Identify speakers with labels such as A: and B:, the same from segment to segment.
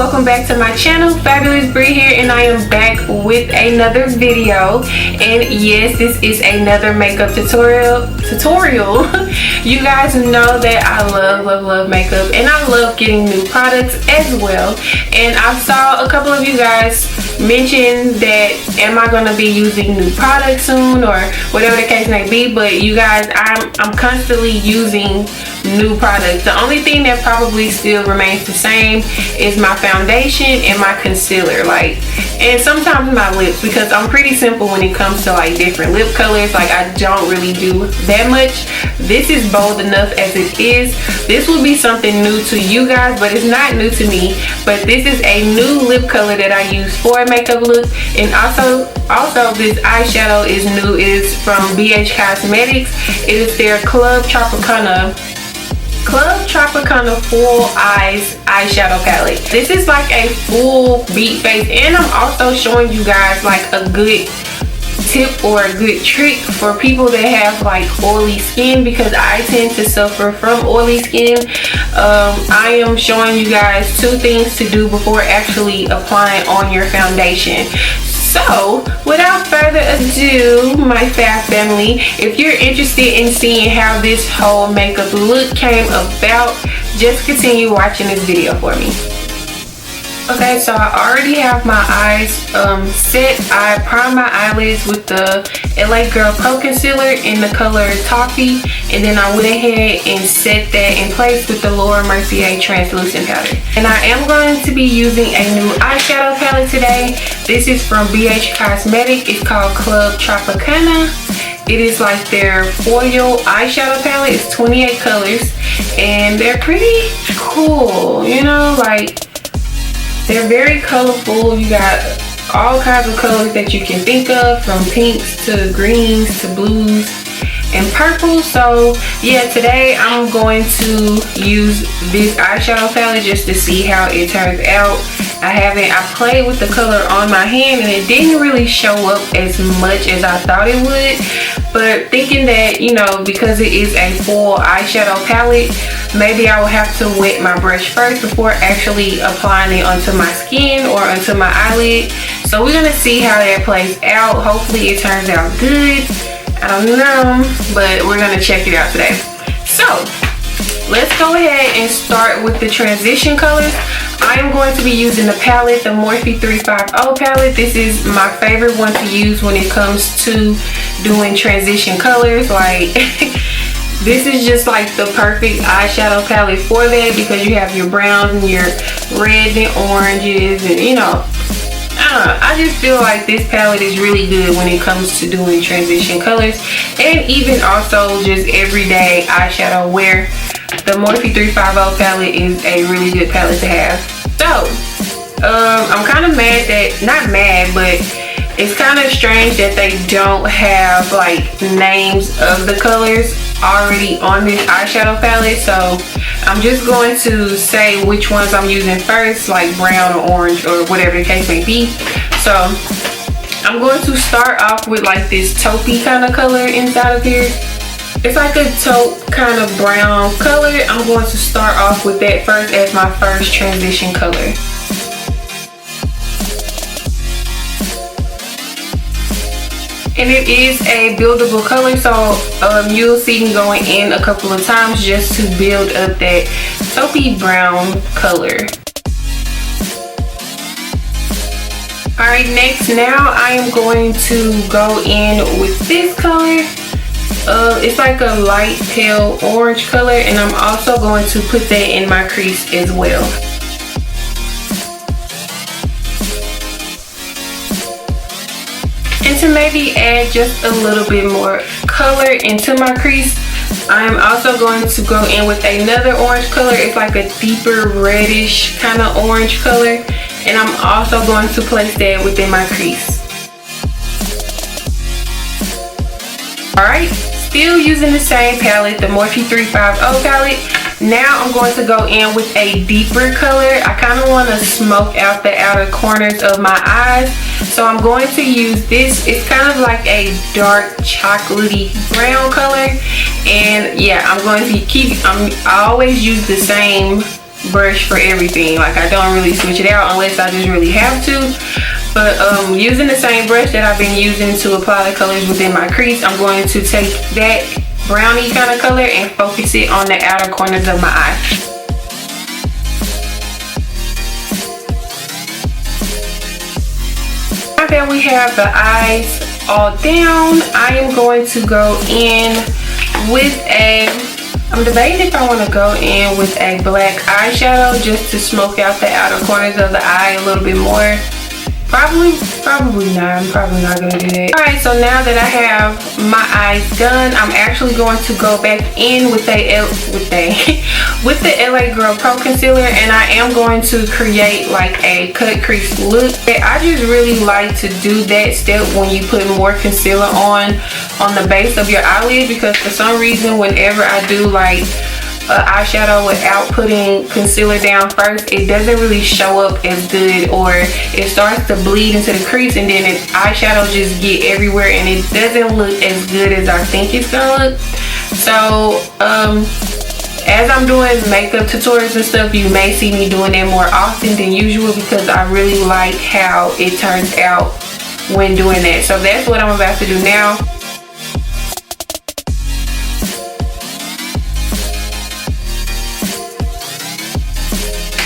A: welcome back to my channel. FabulousBre here, and I am back with another video. And yes, this is another makeup tutorial. You guys know that I love makeup, and I love getting new products as well. And I saw a couple of you guys mention that am I going to be using new products soon, or whatever the case may be. But you guys, I'm constantly using new products. The only thing that probably still remains the same is my foundation and my concealer, and sometimes my lips, because I'm pretty simple when it comes to different lip colors. I don't really do that much. This is bold enough as it is. This will be something new to you guys, but it's not new to me. But this is a new lip color that I use for a makeup look. And also this eyeshadow is new. It is from BH Cosmetics. It is their Club Tropicana Full Eyes eyeshadow palette. This is like a full beat face, and I'm also showing you guys a good tip or a good trick for people that have oily skin, because I tend to suffer from oily skin. I am showing you guys 2 things to do before actually applying on your foundation. So without further ado, my Fab family, if you're interested in seeing how this whole makeup look came about, just continue watching this video for me. Okay, so I already have my eyes set. I primed my eyelids with the LA Girl Pro Concealer in the color Toffee, and then I went ahead and set that in place with the Laura Mercier Translucent Powder. And I am going to be using a new eyeshadow palette today. This is from BH Cosmetics. It's called Club Tropicana. It is their foil eyeshadow palette. It's 28 colors, and they're pretty cool, they're very colorful. You got all kinds of colors that you can think of, from pinks to greens to blues and purple. So yeah, today I'm going to use this eyeshadow palette just to see how it turns out. I played with the color on my hand, and it didn't really show up as much as I thought it would. But thinking that, because it is a full eyeshadow palette, maybe I will have to wet my brush first before actually applying it onto my skin or onto my eyelid. So we're gonna see how that plays out. Hopefully it turns out good. I don't know, but we're gonna check it out today. So let's go ahead and start with the transition colors. I am going to be using the palette, the Morphe 350 palette. This is my favorite one to use when it comes to doing transition colors. This is just the perfect eyeshadow palette for that, because you have your browns and your reds and oranges, and I just feel like this palette is really good when it comes to doing transition colors, and even also just everyday eyeshadow wear. The Morphe 350 palette is a really good palette to have. So I'm kind of mad that, not mad, but it's kind of strange that they don't have names of the colors already on this eyeshadow palette. So I'm just going to say which ones I'm using first, brown or orange or whatever the case may be. So I'm going to start off with this taupey kind of color inside of here. It's a taupe kind of brown color. I'm going to start off with that first as my first transition color. And it is a buildable color, so you'll see me going in a couple of times just to build up that taupey brown color. Alright, next, now I am going to go in with this color. It's a light pale orange color, and I'm also going to put that in my crease as well. And to maybe add just a little bit more color into my crease, I'm also going to go in with another orange color. It's a deeper reddish kind of orange color, and I'm also going to place that within my crease. Alright, still using the same palette, the Morphe 350 palette. Now I'm going to go in with a deeper color. I kind of want to smoke out the outer corners of my eyes. So I'm going to use this. It's kind of a dark chocolatey brown color. And yeah, I'm going to I always use the same brush for everything. Like, I don't really switch it out unless I just really have to. But using the same brush that I've been using to apply the colors within my crease, I'm going to take that brownie kind of color and focus it on the outer corners of my eye. Now that we have the eyes all down, I am going to go in with I'm debating if I want to go in with a black eyeshadow just to smoke out the outer corners of the eye a little bit more. Probably not. I'm probably not gonna do that. All right, so now that I have my eyes done, I'm actually going to go back in with the LA Girl Pro Concealer, and I am going to create like a cut crease look. I just really like to do that step when you put more concealer on the base of your eyelid, because for some reason whenever I do like eyeshadow without putting concealer down first, it doesn't really show up as good, or it starts to bleed into the crease and then eyeshadow just get everywhere and it doesn't look as good as I think it's gonna look. So as I'm doing makeup tutorials and stuff, you may see me doing that more often than usual because I really like how it turns out when doing that. So that's what I'm about to do now.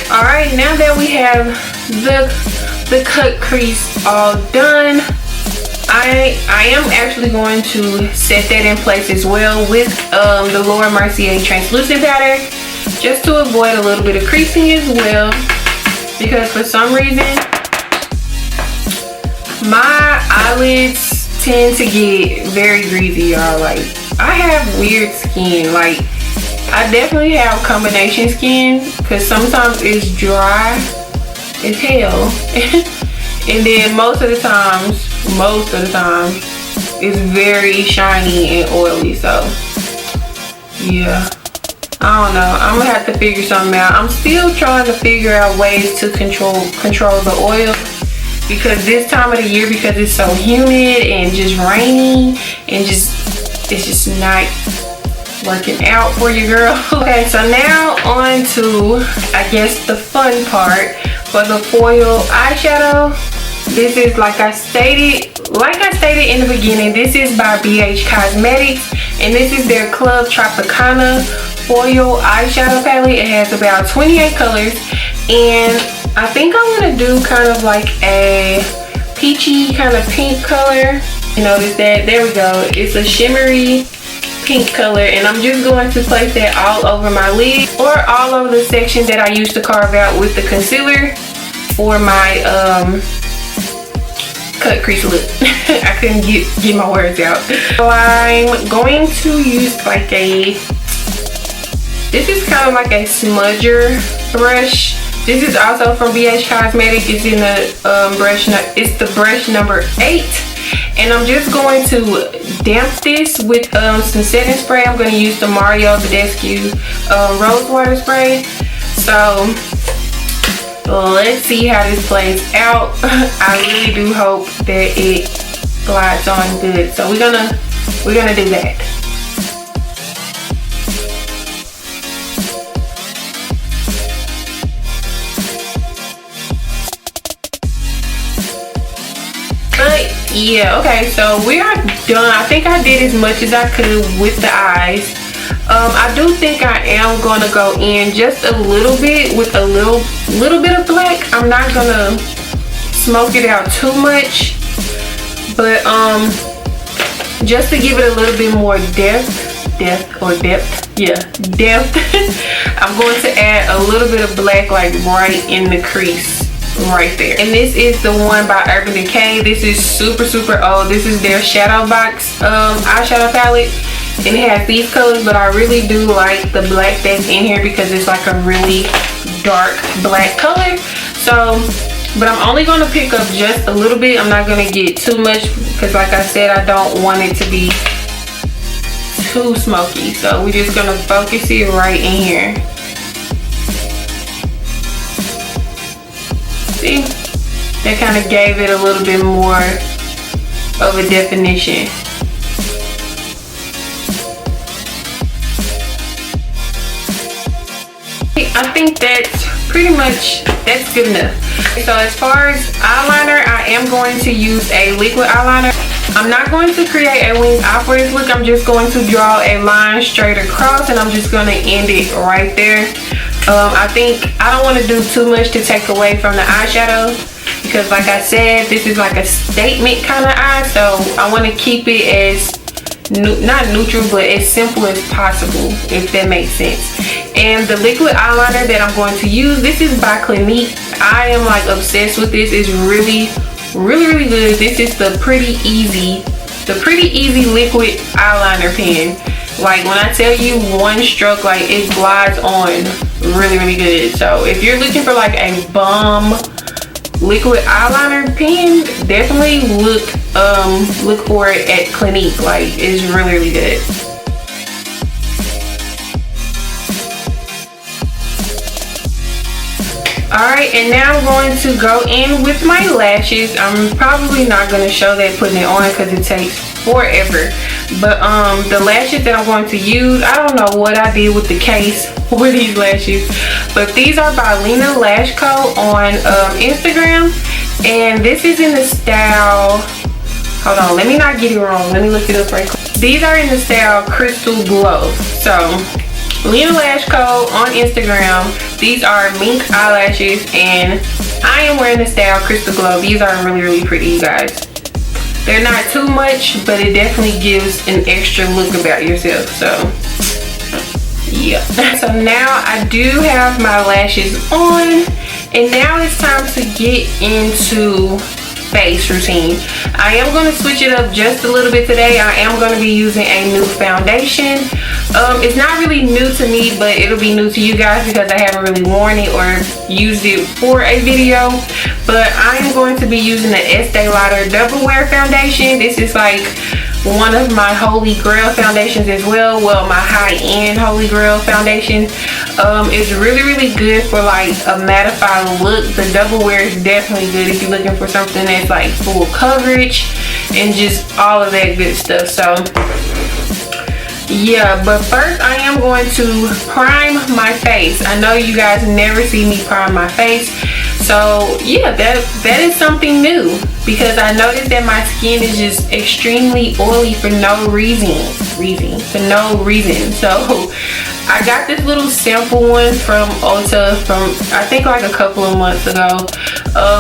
A: Alright, now that we have the cut crease all done, I am actually going to set that in place as well with the Laura Mercier translucent powder, just to avoid a little bit of creasing as well, because for some reason my eyelids tend to get very greasy, y'all. Like, I have weird skin. Like, I definitely have combination skin because sometimes it's dry as hell and then most of the time it's very shiny and oily. So yeah, I don't know, I'm gonna have to figure something out. I'm still trying to figure out ways to control the oil, because this time of the year, because it's so humid and just rainy and it's just not working out for you, girl. Okay, so now on to, I guess, the fun part for the foil eyeshadow. This is, like I stated in the beginning, this is by BH Cosmetics, and this is their Club Tropicana foil eyeshadow palette. It has about 28 colors, and I think I'm gonna do kind of like a peachy kind of pink color. You notice that? There we go. It's a shimmery pink color, and I'm just going to place that all over my lid, or all over the section that I used to carve out with the concealer for my cut crease look. I couldn't get my words out. So I'm going to use like this is kind of like a smudger brush. This is also from BH Cosmetics. It's in the it's the brush number 8. And I'm just going to damp this with some setting spray. I'm going to use the Mario Badescu Rose Water Spray. So let's see how this plays out. I really do hope that it glides on good. So we're gonna do that. Yeah, okay, so we are done. I think I did as much as I could with the eyes. I do think I am gonna go in just a little bit with a little bit of black. I'm not gonna smoke it out too much, but just to give it a little bit more depth. I'm going to add a little bit of black, like right in the crease right there. And this is the one by Urban Decay. This is super old. This is their Shadow Box eyeshadow palette, and it has these colors, but I really do like the black that's in here because it's like a really dark black color. So, but I'm only going to pick up just a little bit. I'm not going to get too much because, like I said, I don't want it to be too smoky. So we're just going to focus it right in here. See, that kind of gave it a little bit more of a definition. I think that's pretty much, that's good enough. So as far as eyeliner, I am going to use a liquid eyeliner. I'm not going to create a winged eye for this look. I'm just going to draw a line straight across, and I'm just going to end it right there. I think I don't want to do too much to take away from the eyeshadow, because like I said, this is like a statement kind of eye, so I want to keep it as not neutral, but as simple as possible, if that makes sense. And the liquid eyeliner that I'm going to use, this is by Clinique. I am like obsessed with this. It's really good. This is the Pretty Easy liquid eyeliner pen. Like when I tell you one stroke, like it glides on really good. So if you're looking for like a bomb liquid eyeliner pen, definitely look for it at Clinique. Like it's really good. Alright, and now I'm going to go in with my lashes. I'm probably not going to show that putting it on because it takes forever. But the lashes that I'm going to use, I don't know what I did with the case for these lashes, but these are by Lena Lash Co on Instagram, and this is in the style, hold on, let me not get it wrong, let me look it up right quick. These are in the style Crystal Glow. So Lena Lash Co on Instagram. These are mink eyelashes, and I am wearing the style Crystal Glow. These are really pretty, you guys. They're not too much, but it definitely gives an extra look about yourself. So yeah. So now I do have my lashes on, and now it's time to get into face routine. I am going to switch it up just a little bit today. I am going to be using a new foundation. It's not really new to me, but it'll be new to you guys because I haven't really worn it or used it for a video. But I am going to be using the Estee Lauder Double Wear Foundation. This is like one of my holy grail foundations as well. Well, my high-end holy grail foundation. It's really good for like a mattified look. The Double Wear is definitely good if you're looking for something that's like full coverage and just all of that good stuff. So yeah, but first I am going to prime my face. I know you guys never see me prime my face, so yeah, that is something new, because I noticed that my skin is just extremely oily for no reason. So I got this little sample one from Ulta from I think like a couple of months ago.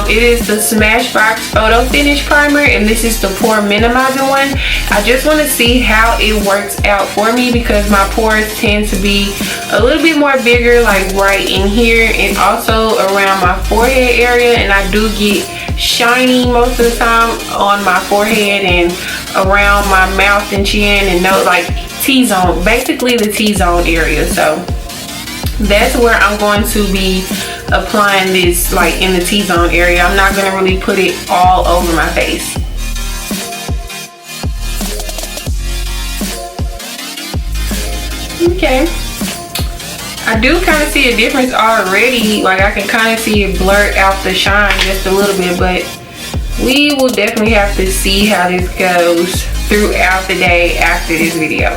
A: It is the Smashbox Photo Finish Primer, and this is the pore minimizing one. I just want to see how it works out for me, because my pores tend to be a little bit more bigger, like right in here and also around my forehead area, and I do get shiny most of the time on my forehead and around my mouth and chin and nose, like T-zone, basically the T-zone area. So that's where I'm going to be applying this, like in the T-zone area. I'm not going to really put it all over my face. Okay, I do kind of see a difference already. Like I can kind of see it blur out the shine just a little bit, but we will definitely have to see how this goes throughout the day after this video.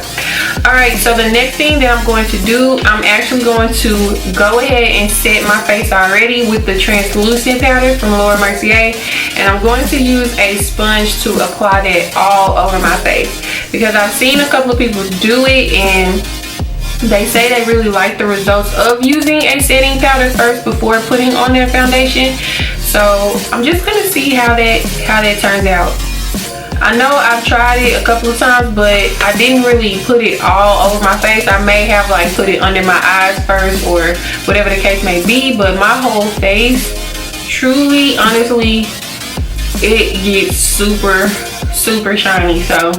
A: Alright, so the next thing that I'm going to do, I'm actually going to go ahead and set my face already with the translucent powder from Mercier, and I'm going to use a sponge to apply that all over my face, because I've seen a couple of people do it and they say they really like the results of using a setting powder first before putting on their foundation. So I'm just gonna see how that turns out. I know I've tried it a couple of times, but I didn't really put it all over my face. I may have like put it under my eyes first or whatever the case may be, but my whole face, truly, honestly, it gets super shiny. So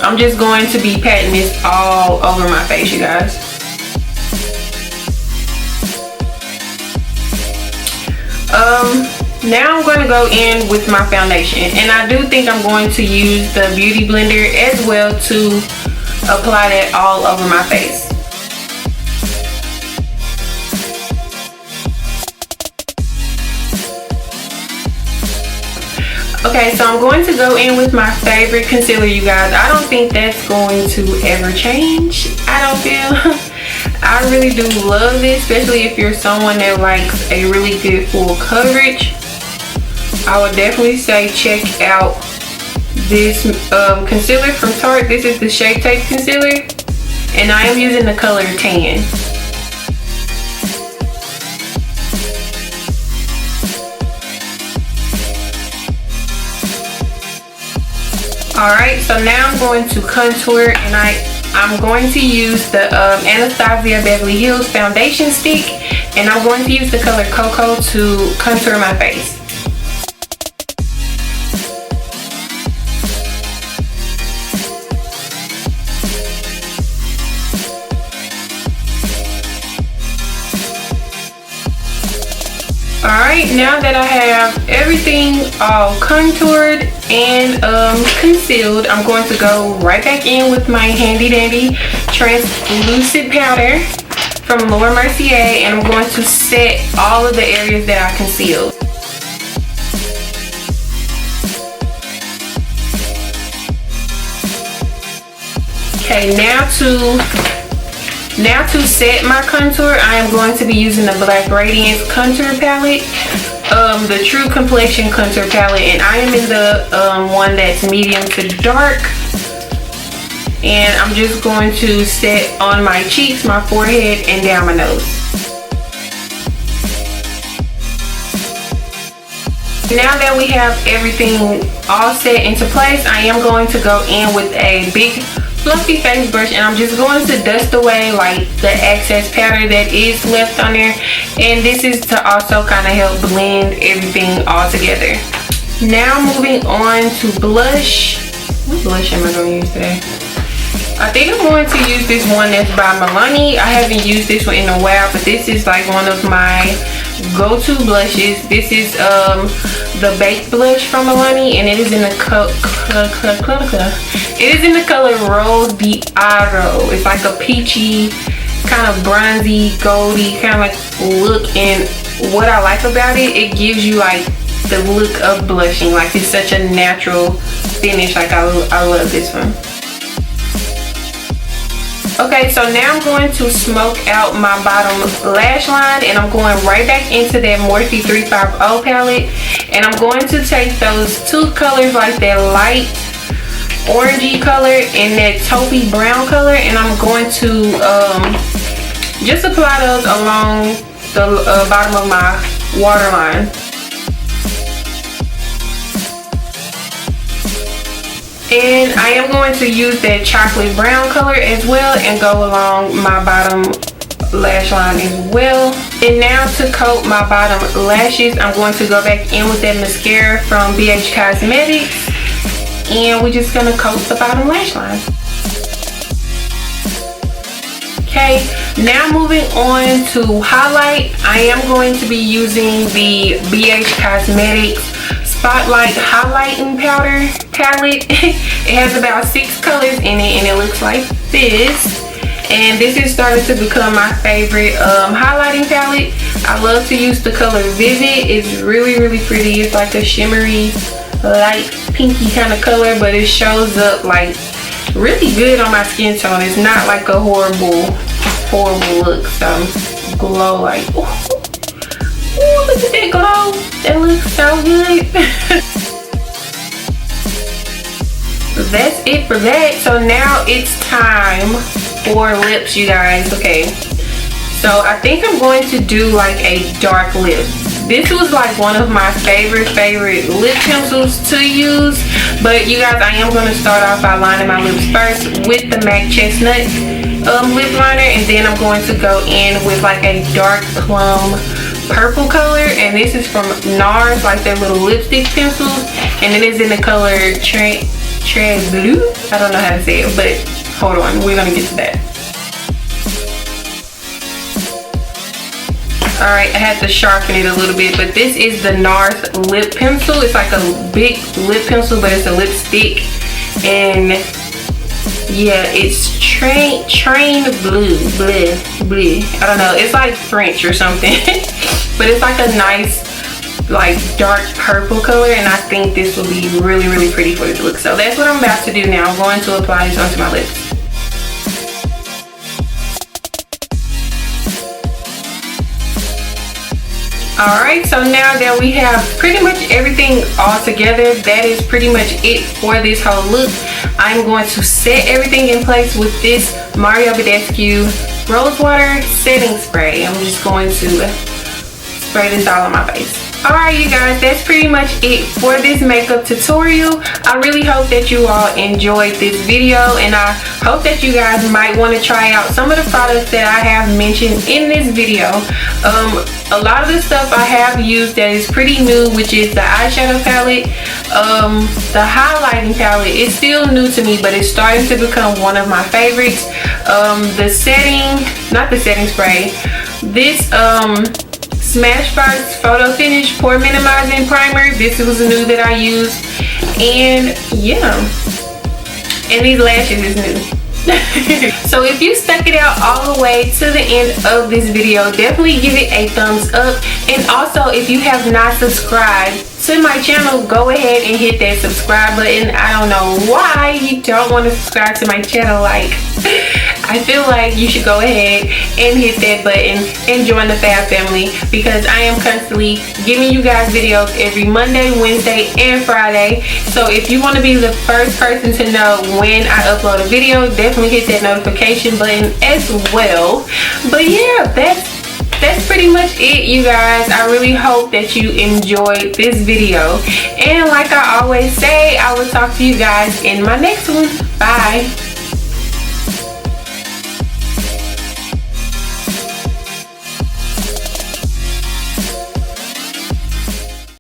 A: I'm just going to be patting this all over my face, you guys. Now I'm going to go in with my foundation, and I do think I'm going to use the beauty blender as well to apply that all over my face. Okay, so I'm going to go in with my favorite concealer, you guys. I don't think that's going to ever change, I don't feel. I really do love this, especially if you're someone that likes a really good full coverage. I would definitely say check out this concealer from Tarte. This is the Shape Tape Concealer, and I am using the color Tan. Alright, so now I'm going to contour, and I'm going to use the Anastasia Beverly Hills foundation stick, and I'm going to use the color Cocoa to contour my face. Alright, now that I have everything all contoured and concealed, I'm going to go right back in with my handy dandy translucent powder from Mercier, and I'm going to set all of the areas that I concealed. Okay, now to set my contour, I am going to be using the Black Radiance contour palette, the True Complexion contour palette, and I am in the one that's medium to dark. And I'm just going to set on my cheeks, my forehead, and down my nose. Now that we have everything all set into place, I am going to go in with a big fluffy face brush, and I'm just going to dust away like the excess powder that is left on there, and this is to also kind of help blend everything all together. Now moving on to blush. What blush am I going to use today? I think I'm going to use this one that's by Milani. I haven't used this one in a while, but this is like one of my go-to blushes. This is the Baked blush from Milani, and it is in the color Rose d'Oro. It's like a peachy, kind of bronzy, goldy kind of like look, and what I like about it, it gives you like the look of blushing. Like, it's such a natural finish. Like, I love this one. Okay, so now I'm going to smoke out my bottom lash line, and I'm going right back into that Morphe 350 palette, and I'm going to take those two colors, like that light orangey color and that taupey brown color, and I'm going to just apply those along the bottom of my waterline. And I am going to use that chocolate brown color as well and go along my bottom lash line as well. And now to coat my bottom lashes, I'm going to go back in with that mascara from BH Cosmetics, and we're just gonna coat the bottom lash line. Okay, now moving on to highlight, I am going to be using the BH Cosmetics Spotlight Highlighting Powder palette. It has about 6 colors in it, and it looks like this. And this is starting to become my favorite highlighting palette. I love to use the color Vivid. It's really, really pretty. It's like a shimmery, light pinky kind of color, but it shows up like really good on my skin tone. It's not like a horrible look. So glow, like, ooh, look at that glow. That looks so good. That's it for that. So now it's time for lips, you guys. Okay, so I think I'm going to do like a dark lip. This was like one of my favorite lip pencils to use, but you guys, I am going to start off by lining my lips first with the MAC Chestnut lip liner, and then I'm going to go in with like a dark plum purple color, and this is from Nars, like their little lipstick pencils, and it is in the color bleu. I don't know how to say it, but hold on, we're gonna get to that. Alright, I had to sharpen it a little bit, but this is the Nars lip pencil. It's like a big lip pencil, but it's a lipstick, and yeah, it's train bleu. I don't know, it's like French or something. But it's like a nice, like dark purple color, and I think this will be really, really pretty for this look. So that's what I'm about to do now. I'm going to apply this onto my lips. Alright, so now that we have pretty much everything all together, that is pretty much it for this whole look. I'm going to set everything in place with this Mario Badescu Rose Water Setting Spray. I'm just going to spray this all on my face. Alright, you guys, that's pretty much it for this makeup tutorial. I really hope that you all enjoyed this video, and I hope that you guys might want to try out some of the products that I have mentioned in this video. A lot of the stuff I have used that is pretty new, which is the eyeshadow palette. The highlighting palette is still new to me, but it's starting to become one of my favorites. The setting, not the setting spray, this Smashbox Photo Finish Pore Minimizing Primer. This was new that I used. And yeah, and these lashes is new. So if you stuck it out all the way to the end of this video, definitely give it a thumbs up. And also, if you have not subscribed to my channel, go ahead and hit that subscribe button. I don't know why you don't want to subscribe to my channel. Like, I feel like you should go ahead and hit that button and join the Fab family, because I am constantly giving you guys videos every Monday, Wednesday, and Friday. So if you want to be the first person to know when I upload a video, definitely hit that notification button as well. But yeah, that's pretty much it, you guys. I really hope that you enjoyed this video, and like I always say, I will talk to you guys in my next one. Bye.